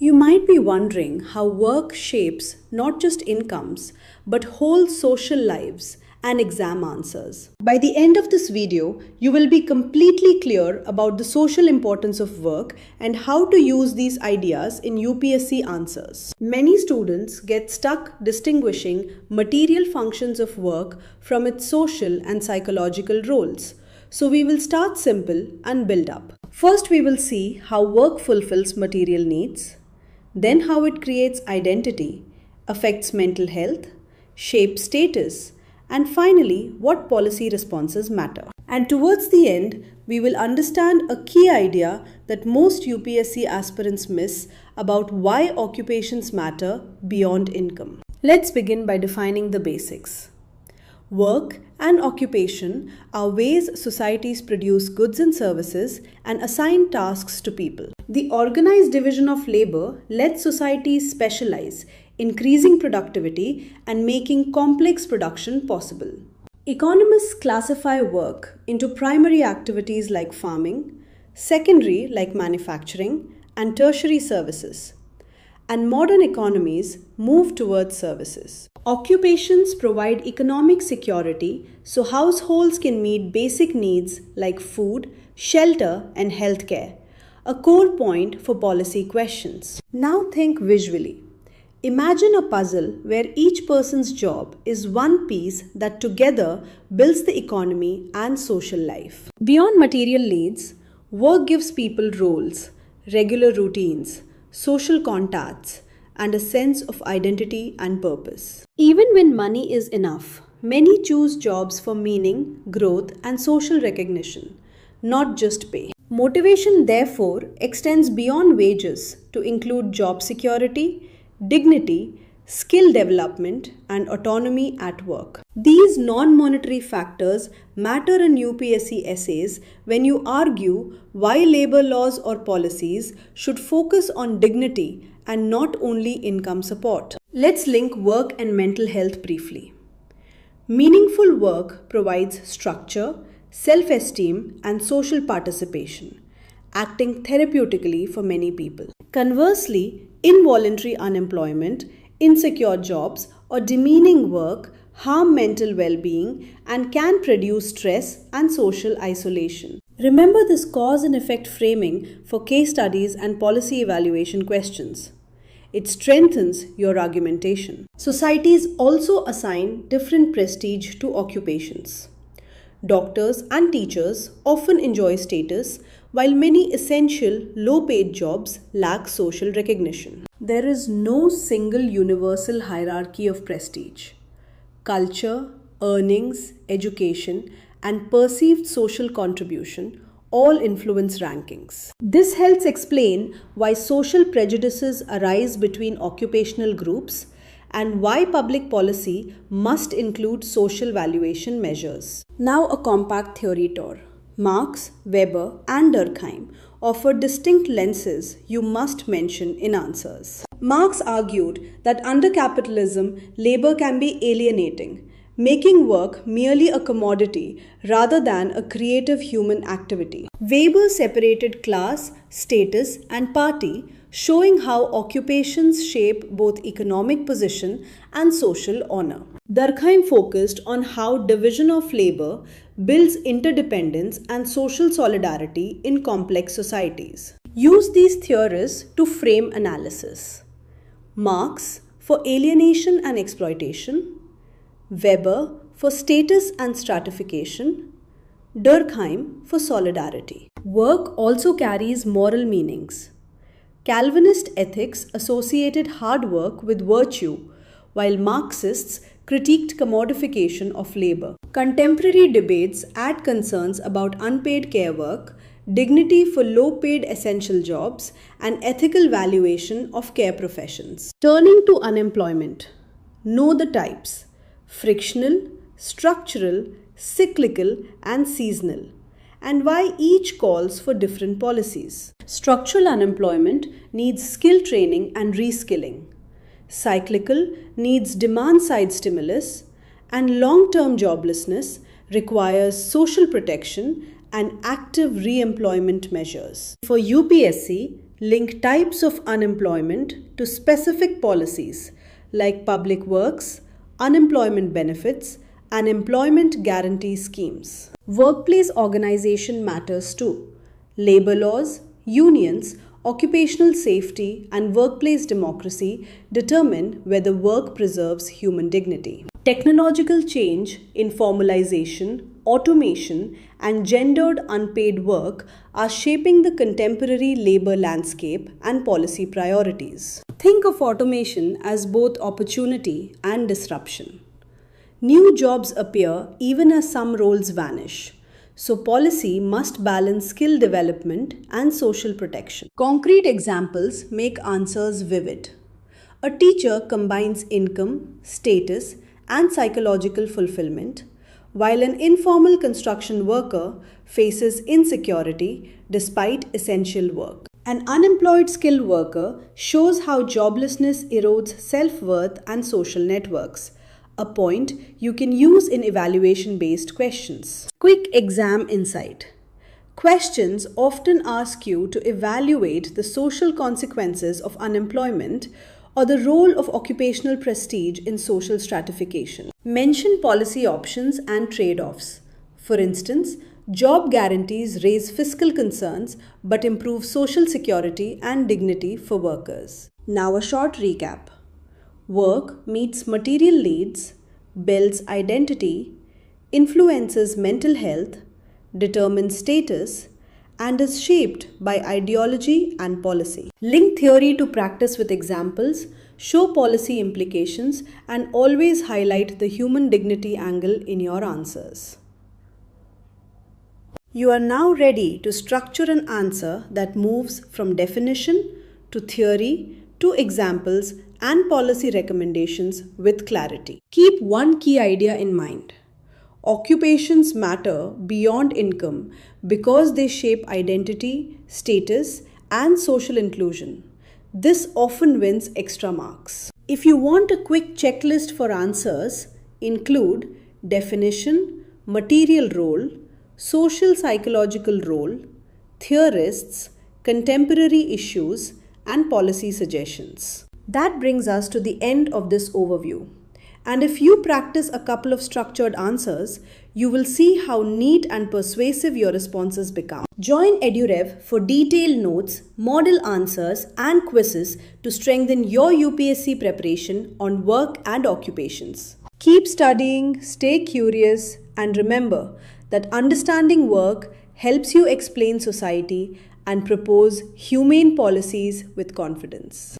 You might be wondering how work shapes not just incomes, but whole social lives and exam answers. By the end of this video, you will be completely clear about the social importance of work and how to use these ideas in UPSC answers. Many students get stuck distinguishing material functions of work from its social and psychological roles. So we will start simple and build up. First, we will see how work fulfills material needs, then how it creates identity, affects mental health, shapes status, and finally, what policy responses matter. And towards the end, we will understand a key idea that most UPSC aspirants miss about why occupations matter beyond income. Let's begin by defining the basics. Work and occupation are ways societies produce goods and services and assign tasks to people. The organized division of labor lets societies specialize, increasing productivity and making complex production possible. Economists classify work into primary activities like farming, secondary like manufacturing, and tertiary services. And modern economies move towards services. Occupations provide economic security so households can meet basic needs like food, shelter, and healthcare, a core point for policy questions. Now think visually. Imagine a puzzle where each person's job is one piece that together builds the economy and social life. Beyond material needs, work gives people roles, regular routines, social contacts, and a sense of identity and purpose. Even when money is enough, many choose jobs for meaning, growth, and social recognition, not just pay. Motivation, therefore, extends beyond wages to include job security, dignity, skill development, and autonomy at work. These non-monetary factors matter in UPSC essays when you argue why labor laws or policies should focus on dignity and not only income support. Let's link work and mental health briefly. Meaningful work provides structure, self-esteem, and social participation, acting therapeutically for many people. Conversely, involuntary unemployment, insecure jobs, or demeaning work harm mental well-being and can produce stress and social isolation. Remember this cause and effect framing for case studies and policy evaluation questions. It strengthens your argumentation. Societies also assign different prestige to occupations. Doctors and teachers often enjoy status, while many essential, low-paid jobs lack social recognition. There is no single universal hierarchy of prestige. Culture, earnings, education, and perceived social contribution all influence rankings. This helps explain why social prejudices arise between occupational groups and why public policy must include social valuation measures. Now a compact theory tour. Marx, Weber, and Durkheim offer distinct lenses you must mention in answers. Marx argued that under capitalism, labor can be alienating, making work merely a commodity rather than a creative human activity. Weber separated class, status, and party, showing how occupations shape both economic position and social honor. Durkheim focused on how division of labor builds interdependence and social solidarity in complex societies. Use these theories to frame analysis. Marx for alienation and exploitation, Weber for status and stratification, Durkheim for solidarity. Work also carries moral meanings. Calvinist ethics associated hard work with virtue, while Marxists critiqued commodification of labor. Contemporary debates add concerns about unpaid care work, dignity for low-paid essential jobs, and ethical valuation of care professions. Turning to unemployment. Know the types: frictional, structural, cyclical, and seasonal, and why each calls for different policies. Structural unemployment needs skill training and reskilling. Cyclical needs demand-side stimulus, and long-term joblessness requires social protection and active re-employment measures. For UPSC, Link types of unemployment to specific policies like public works, unemployment benefits, and employment guarantee schemes. Workplace organization matters too. Labor laws, unions, occupational safety, and workplace democracy determine whether work preserves human dignity. Technological change, informalization, automation, and gendered unpaid work are shaping the contemporary labor landscape and policy priorities. Think of automation as both opportunity and disruption. New jobs appear even as some roles vanish. So policy must balance skill development and social protection. Concrete examples make answers vivid. A teacher combines income, status, and psychological fulfillment, while an informal construction worker faces insecurity despite essential work. An unemployed skilled worker shows how joblessness erodes self-worth and social networks, a point you can use in evaluation-based questions. Quick exam insight. Questions often ask you to evaluate the social consequences of unemployment or the role of occupational prestige in social stratification. Mention policy options and trade-offs. For instance, job guarantees raise fiscal concerns but improve social security and dignity for workers. Now a short recap. Work meets material needs, builds identity, influences mental health, determines status, and is shaped by ideology and policy. Link theory to practice with examples, show policy implications, and always highlight the human dignity angle in your answers. You are now ready to structure an answer that moves from definition to theory to examples and policy recommendations with clarity. Keep one key idea in mind. Occupations matter beyond income because they shape identity, status, and social inclusion. This often wins extra marks. If you want a quick checklist for answers, include definition, material role, social psychological role, theorists, contemporary issues, and policy suggestions. That brings us to the end of this overview. And if you practice a couple of structured answers, you will see how neat and persuasive your responses become. Join EduRev for detailed notes, model answers, and quizzes to strengthen your UPSC preparation on work and occupations. Keep studying, stay curious, and remember that understanding work helps you explain society and propose humane policies with confidence.